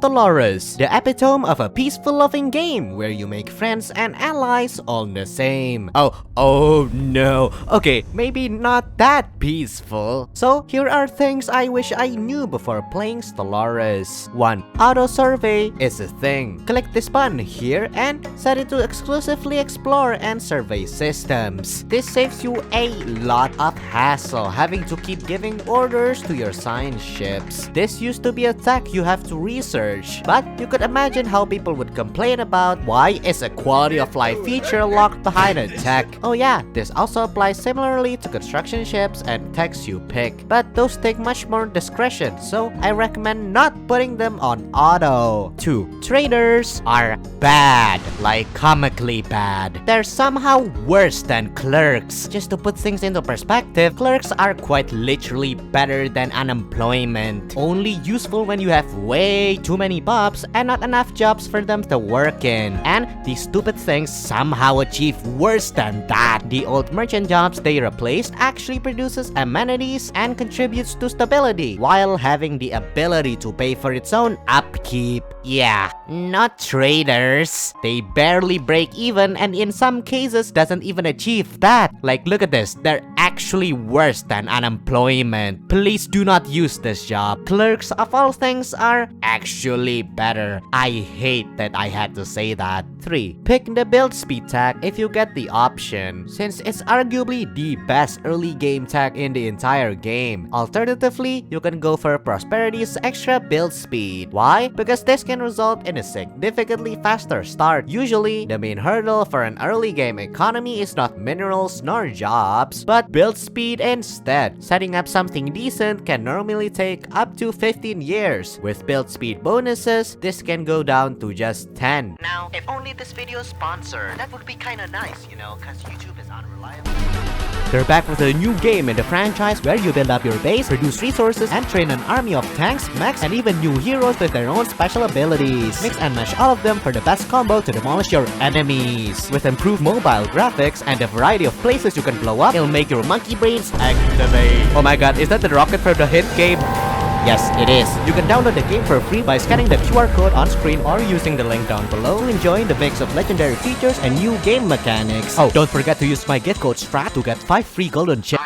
Stellaris, the epitome of a peaceful loving game where you make friends and allies all the same. Oh no. Okay, maybe not that peaceful. So here are things I wish I knew before playing Stellaris. 1. Auto survey is a thing. Click this button here and set it to exclusively explore and survey systems. This saves you a lot of hassle having to keep giving orders to your science ships. This used to be a tech you have to research, but you could imagine how people would complain about why is a quality of life feature locked behind a tech. Oh yeah, this also applies similarly to construction ships and techs you pick, but those take much more discretion, so I recommend not putting them on auto. 2. Traders are bad, like comically bad. They're somehow worse than clerks. Just to put things into perspective, clerks are quite literally better than unemployment. Only useful when you have way too many bobs and not enough jobs for them to work in. And these stupid things somehow achieve worse than that. The old merchant jobs they replaced actually produces amenities and contributes to stability while having the ability to pay for its own upkeep. Yeah, not traders. They barely break even and in some cases doesn't even achieve that. Like, look at this. They're actually worse than unemployment. Please do not use this job. Clerks of all things are actually better. I hate that I had to say that. 3. Pick the build speed tag if you get the option, since it's arguably the best early game tag in the entire game. Alternatively, you can go for Prosperity's extra build speed. Why? Because this can result in a significantly faster start. Usually, the main hurdle for an early game economy is not minerals nor jobs, but build speed instead. Setting up something decent can normally take up to 15 years. With build speed bonuses, this can go down to just 10. Now, if only this video is sponsored, that would be kinda nice, you know, cause YouTube is unreliable. They're back with a new game in the franchise where you build up your base, produce resources, and train an army of tanks, mechs, and even new heroes with their own special abilities. Mix and match all of them for the best combo to demolish your enemies. With improved mobile graphics and a variety of places you can blow up, it'll make your monkey brains activate. Oh my god, is that the rocket from the hit game? Yes, it is. You can download the game for free by scanning the QR code on screen or using the link down below to enjoy the mix of legendary features and new game mechanics. Oh, don't forget to use my gift code Strat to get 5 free golden chips.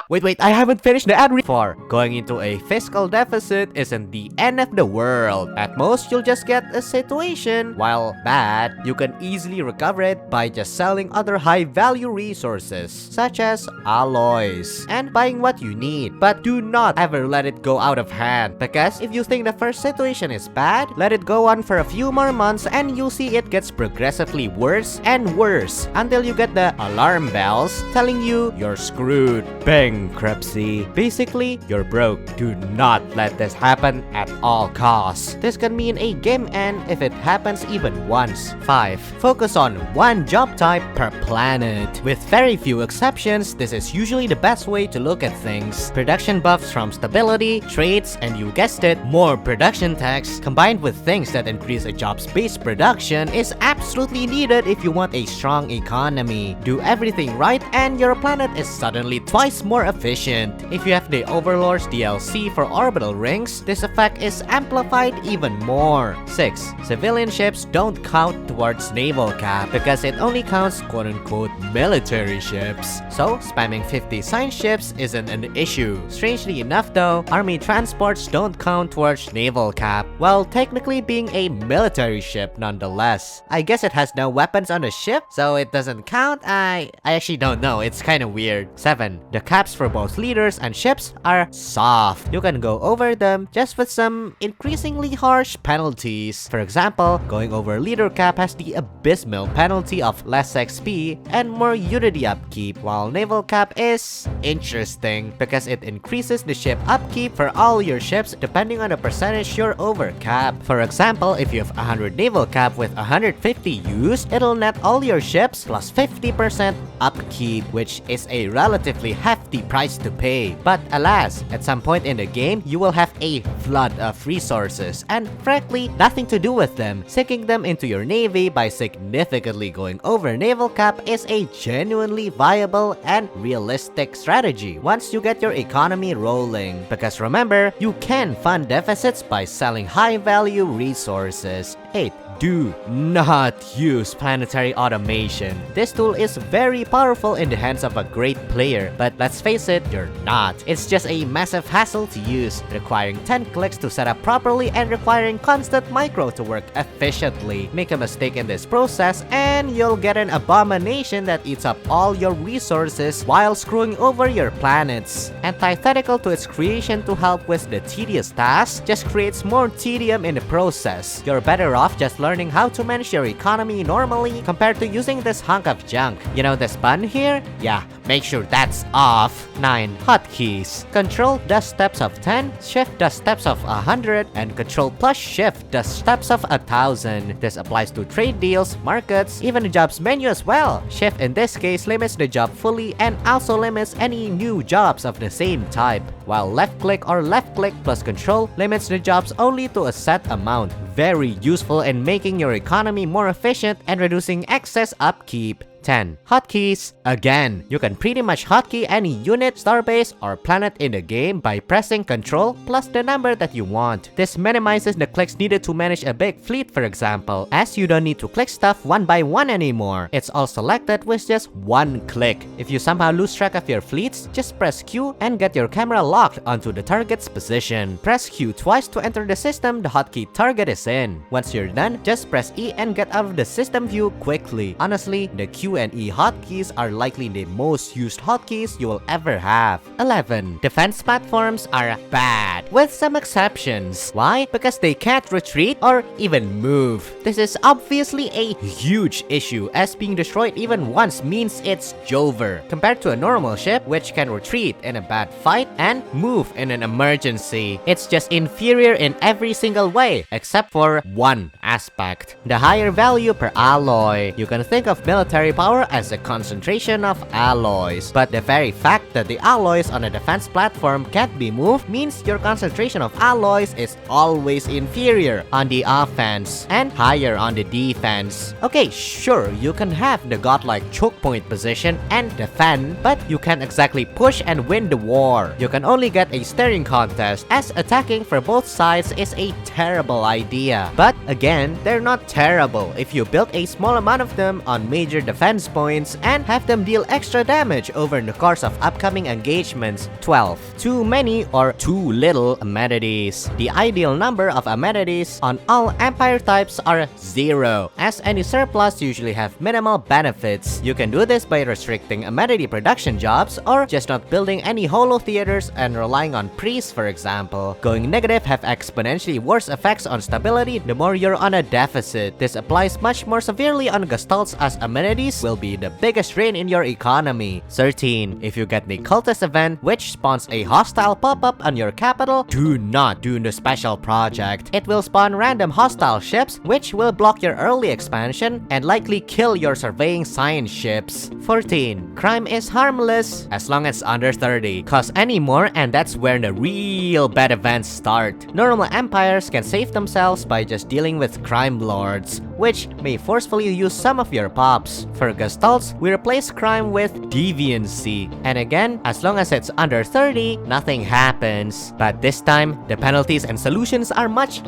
Wait, I haven't finished the ad read. For going into a fiscal deficit isn't the end of the world. At most, you'll just get a situation. While bad, you can easily recover it by just selling other high-value resources, such as alloys, and buying what you need. But do not ever let it go out of hand, because if you think the first situation is bad, let it go on for a few more months and you'll see it gets progressively worse and worse until you get the alarm bells telling you you're screwed. Bankruptcy. Basically, you're broke. Do not let this happen at all costs. This can mean a game end if it happens even once. 5. Focus on one job type per planet. With very few exceptions, this is usually the best way to look at things. Production buffs from stability, trades, and you guessed it, more production tax combined with things that increase a job's base production is absolutely needed if you want a strong economy. Do everything right and your planet is suddenly twice more efficient. If you have the Overlord's DLC for orbital rings, this effect is amplified even more. 6. Civilian ships don't count towards naval cap because it only counts quote-unquote military ships. So spamming 50 science ships isn't an issue. Strangely enough though, army transports don't count towards naval cap, while technically being a military ship nonetheless. I guess it has no weapons on the ship, so it doesn't count. I actually don't know, it's kinda weird. 7. The caps for both leaders and ships are soft. You can go over them just with some increasingly harsh penalties. For example, going over leader cap has the abysmal penalty of less XP and more unity upkeep, while naval cap is interesting because it increases the ship upkeep for all your ships depending on the percentage you're over cap. For example, if you have 100 naval cap with 150 used, it'll net all your ships plus 50% upkeep, which is a relatively hefty price to pay. But alas, at some point in the game, you will have a flood of resources and frankly, nothing to do with them. Sinking them into your navy by significantly going over naval cap is a genuinely viable and realistic strategy once you get your economy rolling. Because remember, You can fund deficits by selling high-value resources. 8. Do not use planetary automation. This tool is very powerful in the hands of a great player, but let's face it, you're not. It's just a massive hassle to use, requiring 10 clicks to set up properly and requiring constant micro to work efficiently. Make a mistake in this process and you'll get an abomination that eats up all your resources while screwing over your planets. Antithetical to its creation to help with the tedious tasks, just creates more tedium in the process. You're better off just learning how to manage your economy normally compared to using this hunk of junk. You know this button here? Yeah, make sure that's off. 9. Hotkeys. Control does steps of 10, Shift does steps of 100, and Control plus Shift does steps of 1000. This applies to trade deals, markets, even the jobs menu as well. Shift in this case limits the job fully and also limits any new jobs of the same type, while left click or left click plus Control limits the jobs only to a set amount. Very useful in making your economy more efficient and reducing excess upkeep. 10. Hotkeys. Again, you can pretty much hotkey any unit, starbase, or planet in the game by pressing Ctrl plus the number that you want. This minimizes the clicks needed to manage a big fleet, for example, as you don't need to click stuff one by one anymore. It's all selected with just one click. If you somehow lose track of your fleets, just press Q and get your camera locked onto the target's position. Press Q twice to enter the system the hotkey target is in. Once you're done, just press E and get out of the system view quickly. Honestly, the Q and E hotkeys are likely the most used hotkeys you will ever have. 11. Defense platforms are bad, with some exceptions. Why? Because they can't retreat or even move. This is obviously a huge issue, as being destroyed even once means it's Jover, compared to a normal ship which can retreat in a bad fight and move in an emergency. It's just inferior in every single way, except for one aspect: the higher value per alloy. You can think of military power as a concentration of alloys, but the very fact that the alloys on a defense platform can't be moved means your concentration of alloys is always inferior on the offense and higher on the defense. Okay, sure, you can have the godlike choke point position and defend, but you can't exactly push and win the war. You can only get a staring contest, as attacking for both sides is a terrible idea. But again, they're not terrible if you build a small amount of them on major defense points and have them deal extra damage over the course of upcoming engagements. 12. Too many or too little amenities. The ideal number of amenities on all Empire types are 0, as any surplus usually have minimal benefits. You can do this by restricting amenity production jobs or just not building any holo theaters and relying on priests, for example. Going negative have exponentially worse effects on stability the more you're on a deficit. This applies much more severely on Gestalts, as amenities will be the biggest drain in your economy. 13. If you get the Cultist Event, which spawns a hostile pop-up on your capital, do not do the special project. It will spawn random hostile ships, which will block your early expansion and likely kill your surveying science ships. 14. Crime is harmless as long as under 30. Cause any more and that's where the real bad events start. Normal empires can save themselves by just dealing with crime lords, which may forcefully use some of your pops. For Gestalts, we replace crime with deviancy. And again, as long as it's under 30, nothing happens. But this time, the penalties and solutions are much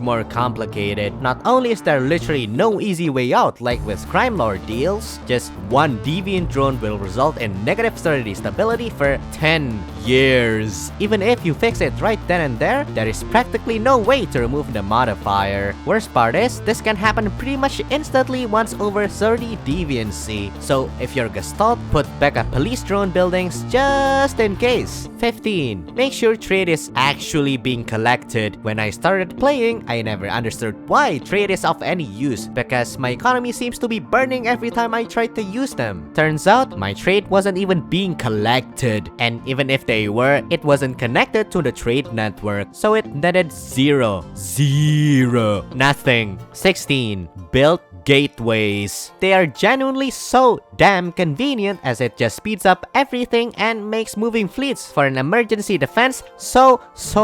more complicated. Not only is there literally no easy way out like with crime lord deals, just one deviant drone will result in negative 30 stability for 10 years. Even if you fix it right then and there is practically no way to remove the modifier. Worst part is, this can happen pretty much instantly once over 30 deviancy. So if you're Gestalt, put back up police drone buildings just in case. 15. Make sure trade is actually being collected. When I started playing, I never understood why trade is of any use, because my economy seems to be burning every time I tried to use them. Turns out, my trade wasn't even being collected. And even if they were, it wasn't connected to the trade network, so it netted 0. Nothing. 16. Build gateways. They are genuinely so damn convenient as it just speeds up everything and makes moving fleets for an emergency defense so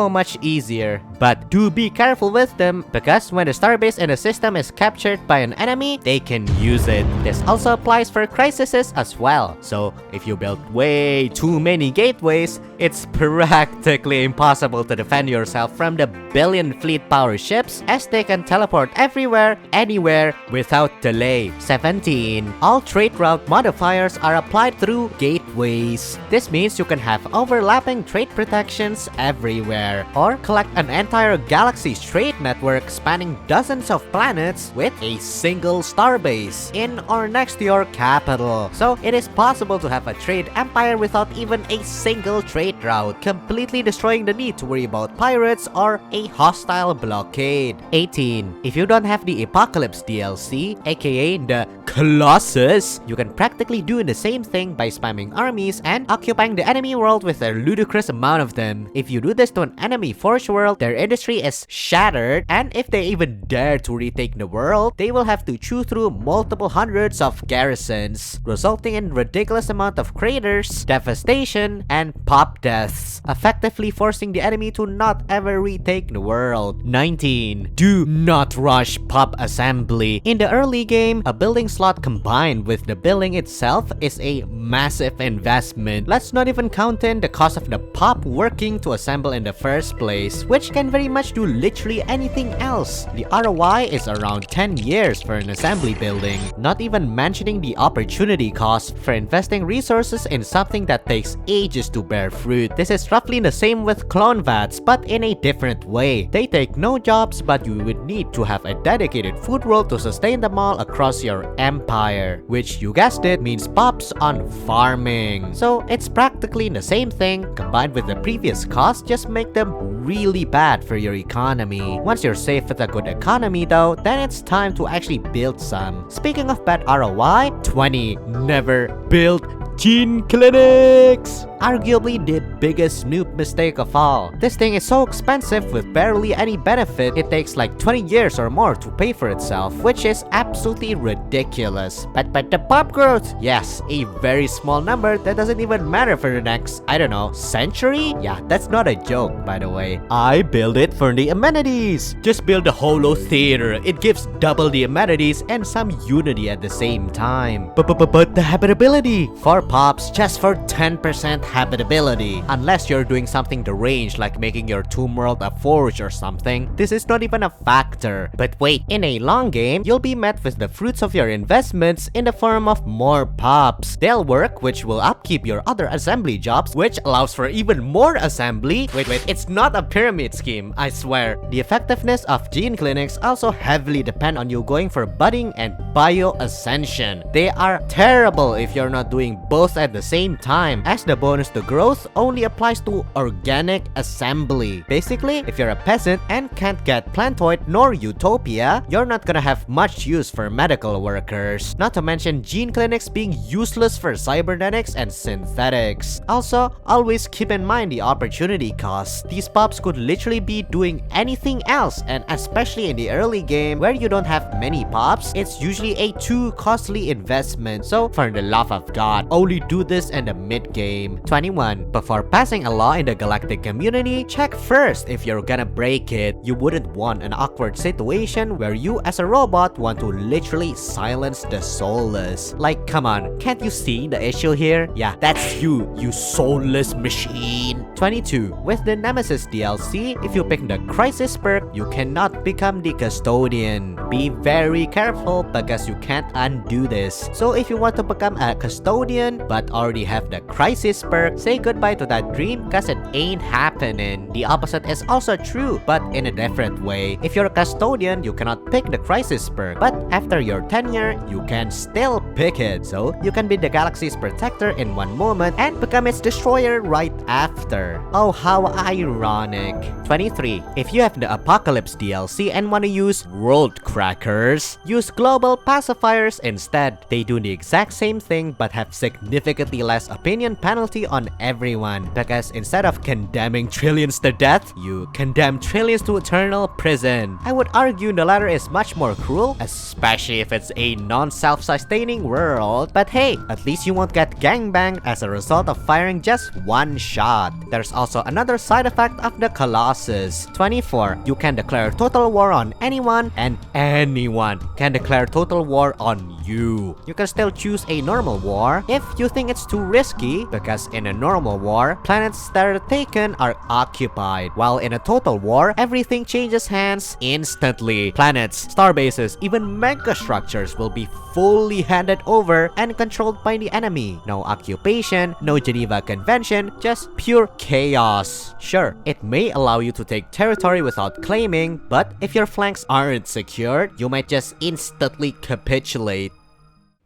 much easier. But do be careful with them because when the starbase in the system is captured by an enemy, they can use it. This also applies for crises as well. So if you build way too many gateways, it's practically impossible to defend yourself from the billion fleet power ships as they can teleport everywhere, anywhere without delay. 17. All trade route modifiers are applied through gateways. This means you can have overlapping trade protections everywhere or collect an entire galaxy's trade network spanning dozens of planets with a single starbase in or next to your capital. So it is possible to have a trade empire without even a single trade route, completely destroying the need to worry about pirates or a hostile blockade. 18. If you don't have the Apocalypse DLC, aka the Colossus, you can practically do the same thing by spamming armies and occupying the enemy world with a ludicrous amount of them. If you do this to an enemy forge world, their industry is shattered, and if they even dare to retake the world, they will have to chew through multiple hundreds of garrisons, resulting in ridiculous amount of craters, devastation, and pop deaths, effectively forcing the enemy to not ever retake the world. 19. Do not rush pop assembly. In the early game, a building slot combined with the building itself is a massive investment. Let's not even count in the cost of the pop working to assemble in the first place, which can very much do literally anything else. The ROI is around 10 years for an assembly building, not even mentioning the opportunity cost for investing resources in something that takes ages to bear fruit. This is roughly the same with clone VATs, but in a different way. They take no jobs, but you would need to have a dedicated food world to sustain them all across your empire, which you guessed it means pops on farming. So it's practically the same thing, combined with the previous cost, just make them really bad for your economy. Once you're safe with a good economy though, then it's time to actually build some. Speaking of bad ROI, 20. Never build gene clinics! Arguably the biggest noob mistake of all. This thing is so expensive with barely any benefit, it takes like 20 years or more to pay for itself, which is absolutely ridiculous. But the pop growth? Yes, a very small number that doesn't even matter for the next, I don't know, century? Yeah, that's not a joke, by the way. I build it for the amenities. Just build a holo theater. It gives double the amenities and some unity at the same time. But the habitability for pops just for 10% habitability. Unless you're doing something deranged like making your tomb world a forge or something, this is not even a factor. But wait, in a long game, you'll be met with the fruits of your investments in the form of more pops. They'll work, which will upkeep your other assembly jobs, which allows for even more assembly. Wait, it's not a pyramid scheme, I swear. The effectiveness of gene clinics also heavily depend on you going for budding and bio ascension. They are terrible if you're not doing both at the same time, as the bonus to growth only applies to organic assembly. Basically, if you're a peasant and can't get plantoid nor utopia, you're not gonna have much use for medical workers. Not to mention gene clinics being useless for cybernetics and synthetics. Also, always keep in mind the opportunity cost. These pops could literally be doing anything else, and especially in the early game where you don't have many pops, it's usually a too costly investment. So for the love of God, only do this in the mid game. 21. Before passing a law in the Galactic community, check first if you're gonna break it. You wouldn't want an awkward situation where you as a robot want to literally silence the soulless. Like, come on, can't you see the issue here? Yeah, that's you soulless machine. 22. With the Nemesis DLC, if you pick the Crisis perk, you cannot become the Custodian. Be very careful because you can't undo this. So if you want to become a Custodian but already have the Crisis perk, say goodbye to that dream cause it ain't happening. The opposite is also true, but in a different way. If you're a Custodian, you cannot pick the Crisis perk, but after your tenure, you can still pick it. So you can be the galaxy's protector in one moment and become its destroyer right after. Oh, how ironic. 23. If you have the Apocalypse DLC and want to use World Crackers, use Global Pacifiers instead. They do the exact same thing but have significantly less opinion penalty on everyone, because instead of condemning trillions to death, you condemn trillions to eternal prison. I would argue the latter is much more cruel, especially if it's a non-self-sustaining world. But hey, at least you won't get gangbanged as a result of firing just one shot. There's also another side effect of the Colossus. 24. You can declare total war on anyone, and anyone can declare total war on you. You can still choose a normal war if you think it's too risky, because in a normal war, planets that are taken are occupied, while in a total war, everything changes hands instantly. Planets, starbases, even megastructures will be fully handed over and controlled by the enemy. No occupation, no Geneva Convention, just pure chaos. Sure, it may allow you to take territory without claiming, but if your flanks aren't secured, you might just instantly capitulate.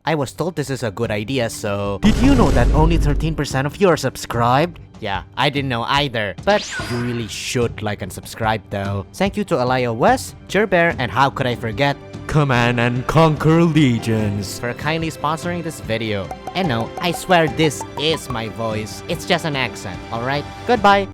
I was told this is a good idea, so... Did you know that only 13% of you are subscribed? Yeah, I didn't know either, but you really should like and subscribe though. Thank you to Elia West, Jerbear, and how could I forget Command and Conquer Legions for kindly sponsoring this video. And no, I swear this is my voice. It's just an accent, alright? Goodbye!